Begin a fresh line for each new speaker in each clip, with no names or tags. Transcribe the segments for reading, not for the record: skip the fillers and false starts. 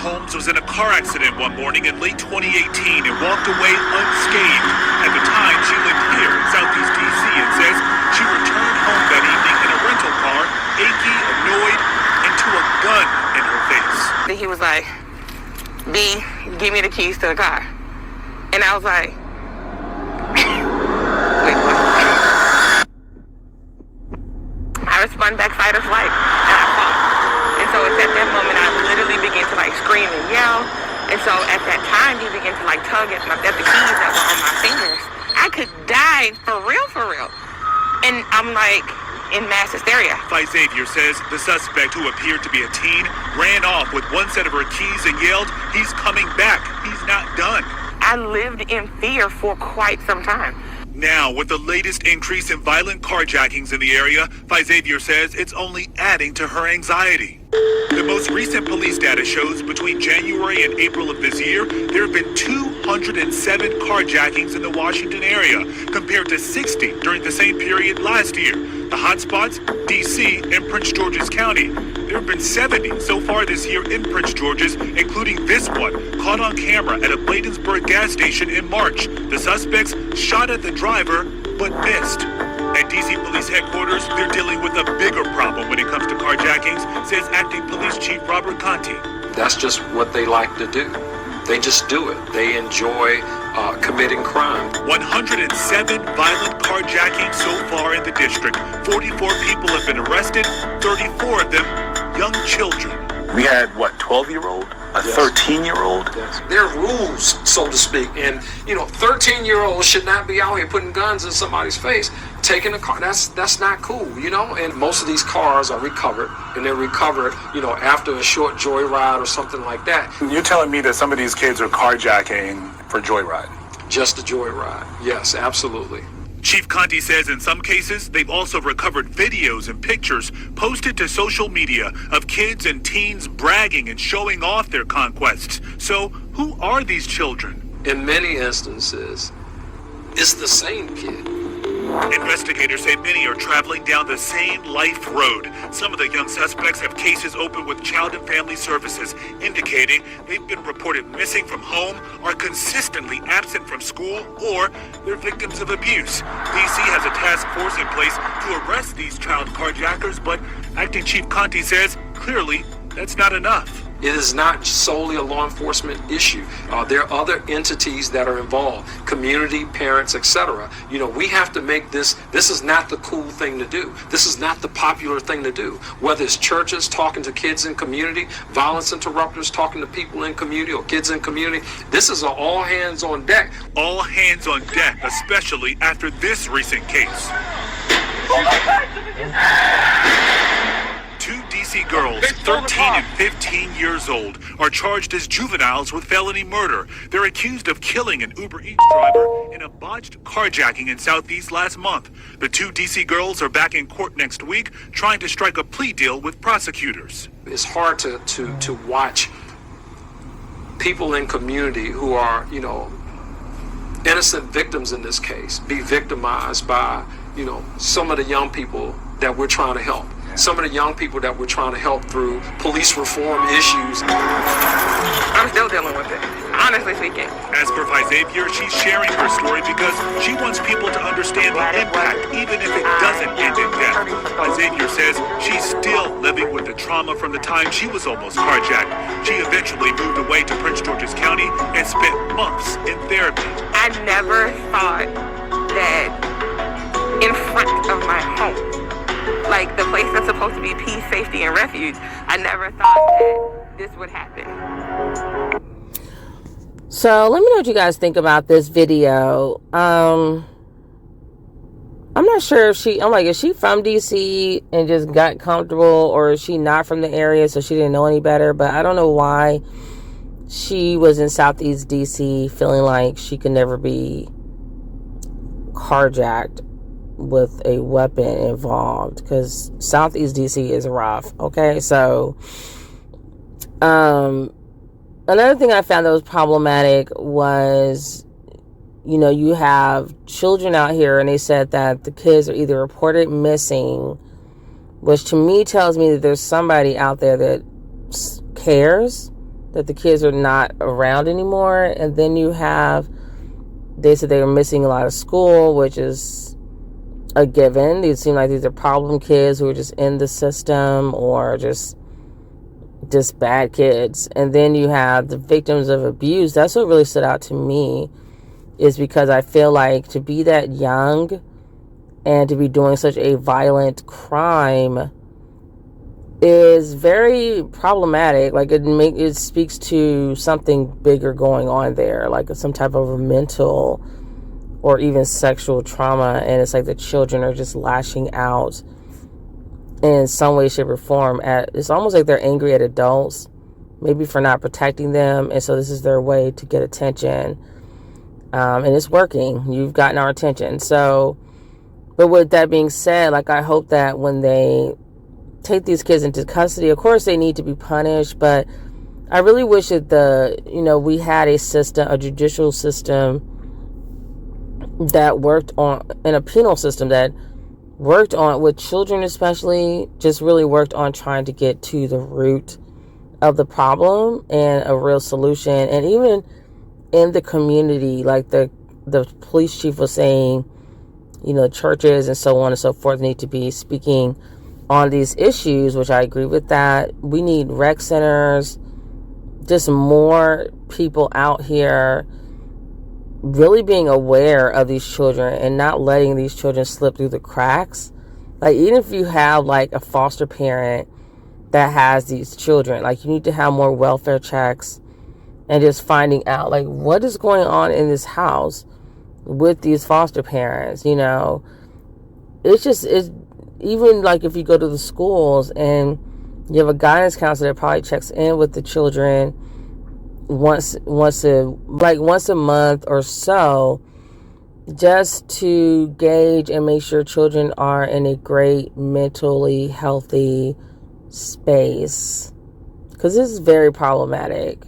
Holmes was in a car accident one morning in late 2018 and walked away unscathed. At the time, she lived here in Southeast D.C. and says she returned home that evening in a rental car, achy, annoyed, and to a gun in her face.
He was like, B, give me the keys to the car. And I was like, wait, what? I respond back fight or flight, and I fought. And so it's at that moment I literally began to like scream and yell. And so at that time he began to like tug at the keys that were on my fingers. I could die for real. And I'm like in mass hysteria.
Xavier says the suspect, who appeared to be a teen, ran off with one set of her keys and yelled, "He's coming back. He's not done."
I lived in fear for quite some time.
Now, with the latest increase in violent carjackings in the area, Xavier says it's only adding to her anxiety. The most recent police data shows between January and April of this year, there have been 207 carjackings in the Washington area, compared to 60 during the same period last year. The hotspots, D.C. and Prince George's County. There have been 70 so far this year in Prince George's, including this one, caught on camera at a Bladensburg gas station in March. The suspects shot at the driver, but missed. At D.C. Police Headquarters, they're dealing with a bigger problem when it comes to carjackings, says Acting Police Chief Robert Conti.
That's just what they like to do. They just do it. They enjoy committing crime.
107 violent carjackings so far in the district. 44 people have been arrested, 34 of them young children.
We had, 12-year-old? A 13-year-old?
Yes. There are rules, so to speak. And, 13-year-olds should not be out here putting guns in somebody's face, taking a car. That's not cool, And most of these cars are recovered, and they're recovered, after a short joyride or something like that.
You're telling me that some of these kids are carjacking for joyride?
Just a joyride. Yes, absolutely.
Chief Conti says in some cases, they've also recovered videos and pictures posted to social media of kids and teens bragging and showing off their conquests. So who are these children?
In many instances, it's the same kid.
Investigators say many are traveling down the same life road. Some of the young suspects have cases open with Child and Family Services, indicating they've been reported missing from home, are consistently absent from school, or they're victims of abuse. D.C. has a task force in place to arrest these child carjackers, but Acting Chief Conti says clearly that's not enough.
It is not solely a law enforcement issue. There are other entities that are involved, community, parents, etc. We have to make this is not the cool thing to do. This is not the popular thing to do. Whether it's churches talking to kids in community, violence interrupters talking to people in community or kids in community, this is an all hands on deck.
All hands on deck, especially after this recent case. Two D.C. girls, 13 and 15 years old, are charged as juveniles with felony murder. They're accused of killing an Uber Eats driver in a botched carjacking in Southeast last month. The two D.C. girls are back in court next week, trying to strike a plea deal with prosecutors.
It's hard to watch people in community who are, innocent victims in this case, be victimized by, some of the young people that we're trying to help. Some of the young people that we're trying to help through police reform issues.
I'm still dealing with it, honestly speaking.
As for Xavier, she's sharing her story because she wants people to understand the impact, even if it doesn't end in death. Xavier says she's still living with the trauma from the time she was almost carjacked. She eventually moved away to Prince George's County and spent months in therapy.
I never thought that in front of my home, like the place that's supposed to be peace, safety, and refuge, I never thought that this would happen.
So let me know what you guys think about this video. I'm not sure if is she from DC and just got comfortable, or is she not from the area so she didn't know any better? But I don't know why she was in Southeast DC feeling like she could never be carjacked with a weapon involved, because Southeast DC is rough. Okay, so another thing I found that was problematic was, you have children out here, and they said that the kids are either reported missing, which to me tells me that there's somebody out there that cares that the kids are not around anymore. And then you have, they said they were missing a lot of school, which is a given. It seem like these are problem kids who are just in the system or just bad kids. And then you have the victims of abuse. That's what really stood out to me, is because I feel like to be that young and to be doing such a violent crime is very problematic. Like it speaks to something bigger going on there, like some type of mental or even sexual trauma. And it's like the children are just lashing out in some way, shape, or form. It's almost like they're angry at adults, maybe for not protecting them, and so this is their way to get attention. And it's working. You've gotten our attention. So, but with that being said, like, I hope that when they take these kids into custody, of course they need to be punished, but I really wish that we had a system, a judicial system that worked on, and a penal system that worked on, with children especially, just really worked on trying to get to the root of the problem and a real solution. And even in the community, like the police chief was saying, churches and so on and so forth need to be speaking on these issues, which I agree with that. We need rec centers, just more people out here really being aware of these children and not letting these children slip through the cracks. Like, even if you have like a foster parent that has these children, like, you need to have more welfare checks and just finding out like what is going on in this house with these foster parents. It's even like if you go to the schools and you have a guidance counselor that probably checks in with the children once a month or so, just to gauge and make sure children are in a great mentally healthy space, because this is very problematic.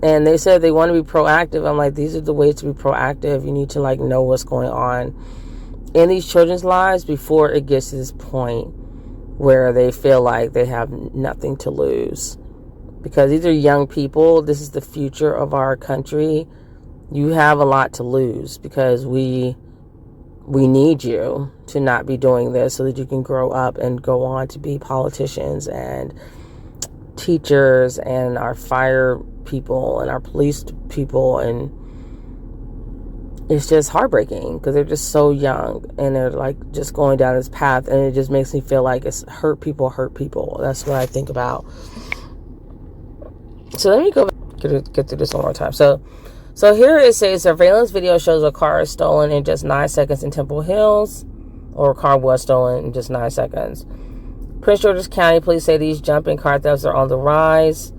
And they said they want to be proactive. I'm like, these are the ways to be proactive. You need to like know what's going on in these children's lives before it gets to this point where they feel like they have nothing to lose. Because these are young people. This is the future of our country. You have a lot to lose, because we need you to not be doing this so that you can grow up and go on to be politicians and teachers and our fire people and our police people. And it's just heartbreaking because they're just so young and they're like just going down this path, and it just makes me feel like it's hurt people. That's what I think about. So let me go back, get through this one more time. So here it says surveillance video shows a car is stolen in just 9 seconds in Temple Hills, or a car was stolen in just 9 seconds. Prince George's County police say these jumping car thefts are on the rise.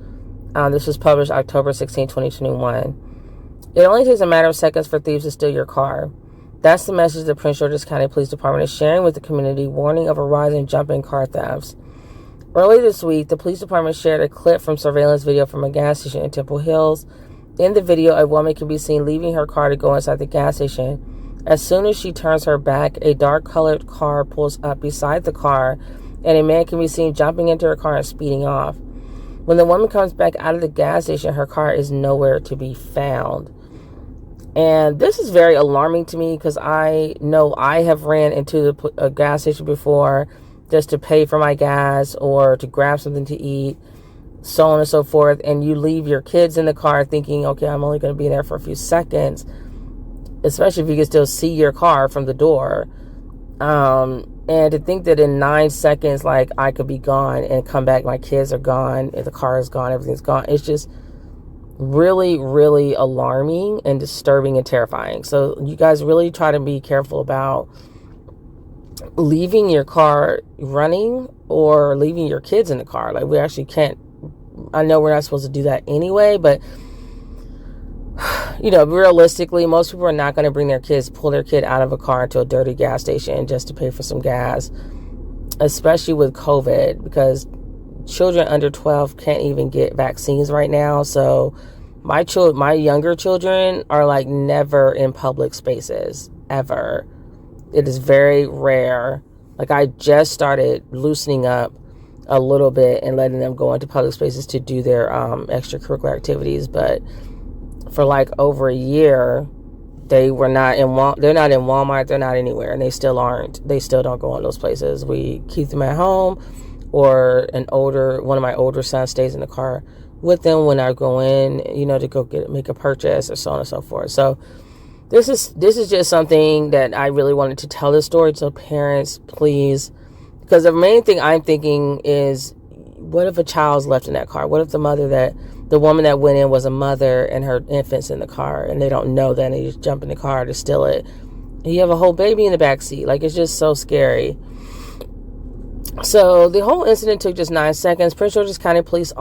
This was published October 16, 2021. It only takes a matter of seconds for thieves to steal your car. That's the message the Prince George's County Police Department is sharing with the community, warning of a rise in jumping car thefts. Early this week, the police department shared a clip from surveillance video from a gas station in Temple Hills. In the video, a woman can be seen leaving her car to go inside the gas station. As soon as she turns her back, a dark-colored car pulls up beside the car, and a man can be seen jumping into her car and speeding off. When the woman comes back out of the gas station, her car is nowhere to be found. And this is very alarming to me, because I know I have ran into a gas station before just to pay for my gas or to grab something to eat, so on and so forth. And you leave your kids in the car thinking, okay, I'm only going to be there for a few seconds, especially if you can still see your car from the door. And to think that in 9 seconds, like, I could be gone and come back, my kids are gone, the car is gone, everything's gone. It's just really, really alarming and disturbing and terrifying. So you guys really try to be careful about leaving your car running or leaving your kids in the car. Like, we actually can't, I know we're not supposed to do that anyway, but realistically, most people are not going to pull their kid out of a car into a dirty gas station just to pay for some gas, especially with COVID, because children under 12 can't even get vaccines right now. So my younger children are like never in public spaces, ever. It is very rare. Like, I just started loosening up a little bit and letting them go into public spaces to do their extracurricular activities. But for like over a year, they're not in Walmart, they're not anywhere, and they still don't go in those places. We keep them at home, or one of my older sons stays in the car with them when I go in, to go make a purchase, or so on and so forth. So this is just something that I really wanted to tell this story. So parents, please, because the main thing I'm thinking is, what if a child's left in that car? What if the woman that went in was a mother and her infant's in the car, and they don't know that, and they just jump in the car to steal it? And you have a whole baby in the back seat. Like, it's just so scary. So the whole incident took just 9 seconds. Prince George's County police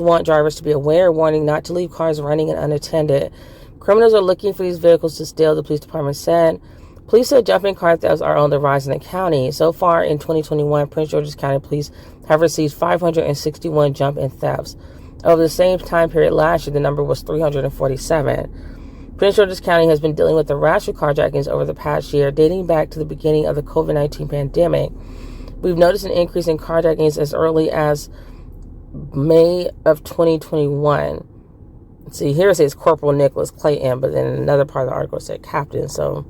want drivers to be aware, warning not to leave cars running and unattended. Criminals are looking for these vehicles to steal, the police department said. Police said jumping car thefts are on the rise in the county. So far in 2021, Prince George's County police have received 561 jump-in thefts. Over the same time period last year, the number was 347. Prince George's County has been dealing with a rash of carjackings over the past year, dating back to the beginning of the COVID-19 pandemic. We've noticed an increase in carjackings as early as May of 2021. See, here it says Corporal Nicholas Clayton, but then another part of the article said Captain, so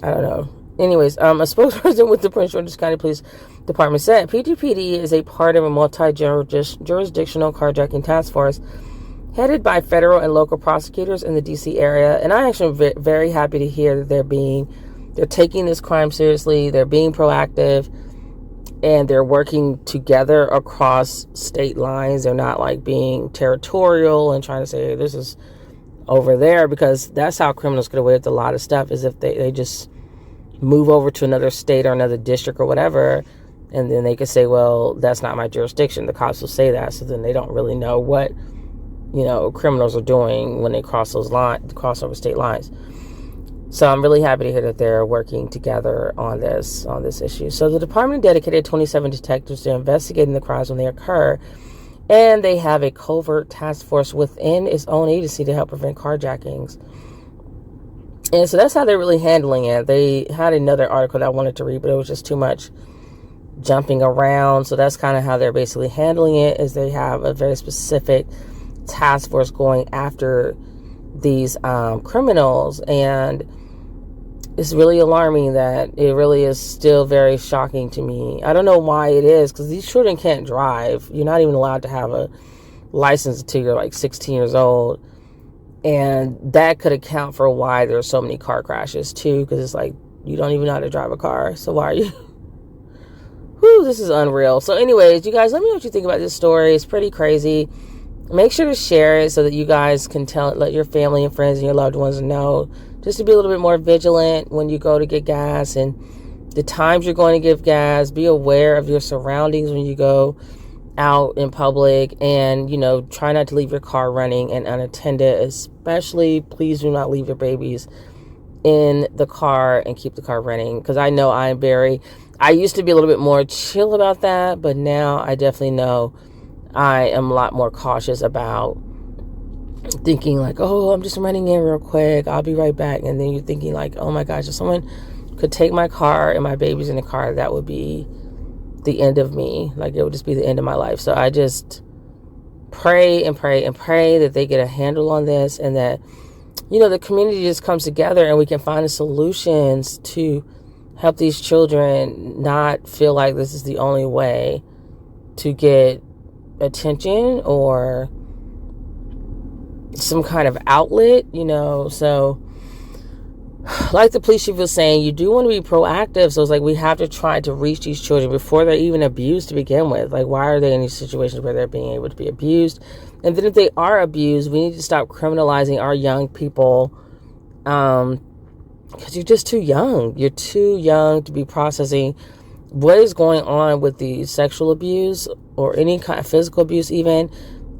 I don't know. Anyways, a spokesperson with the Prince George's County Police Department said PGPD is a part of a multi-jurisdictional carjacking task force headed by federal and local prosecutors in the D.C. area, and I actually am very happy to hear that they're taking this crime seriously, they're being proactive, and they're working together across state lines. They're not like being territorial and trying to say, hey, this is over there, because that's how criminals get away with a lot of stuff, is if they just move over to another state or another district or whatever, and then they could say, well, that's not my jurisdiction. The cops will say that, so then they don't really know what criminals are doing when they cross over state lines. So I'm really happy to hear that they're working together on this issue. So the department dedicated 27 detectives to investigating the crimes when they occur, and they have a covert task force within its own agency to help prevent carjackings. And so that's how they're really handling it. They had another article that I wanted to read, but it was just too much jumping around. So that's kind of how they're basically handling it, is they have a very specific task force going after these criminals. And it's really alarming that it really is still very shocking to me. I don't know why it is, because these children can't drive. You're not even allowed to have a license until you're like 16 years old. And that could account for why there's so many car crashes too, because it's like, you don't even know how to drive a car. So why are you? Whew, this is unreal. So anyways, you guys, let me know what you think about this story. It's pretty crazy. Make sure to share it so that you guys can let your family and friends and your loved ones know, just to be a little bit more vigilant when you go to get gas and the times you're going to give gas. Be aware of your surroundings when you go out in public, and try not to leave your car running and unattended. Especially, please do not leave your babies in the car and keep the car running, because I know I used to be a little bit more chill about that, but now I definitely know I am a lot more cautious about thinking like, oh, I'm just running in real quick, I'll be right back. And then you're thinking like, oh my gosh, if someone could take my car and my baby's in the car, that would be the end of me. Like, it would just be the end of my life. So I just pray and pray and pray that they get a handle on this, and that the community just comes together and we can find the solutions to help these children not feel like this is the only way to get attention or some kind of outlet, so like the police chief was saying, you do want to be proactive. So it's like, we have to try to reach these children before they're even abused to begin with. Like, why are they in these situations where they're being able to be abused? And then if they are abused, we need to stop criminalizing our young people, because you're just too young. You're too young to be processing what is going on with the sexual abuse or any kind of physical abuse even,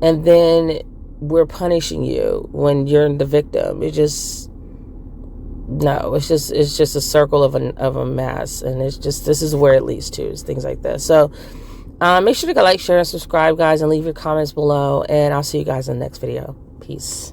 and then we're punishing you when you're the victim. It's just a circle of a mess, and this is where it leads to, is things like this. So make sure to like, share, and subscribe, guys, and leave your comments below, and I'll see you guys in the next video. Peace.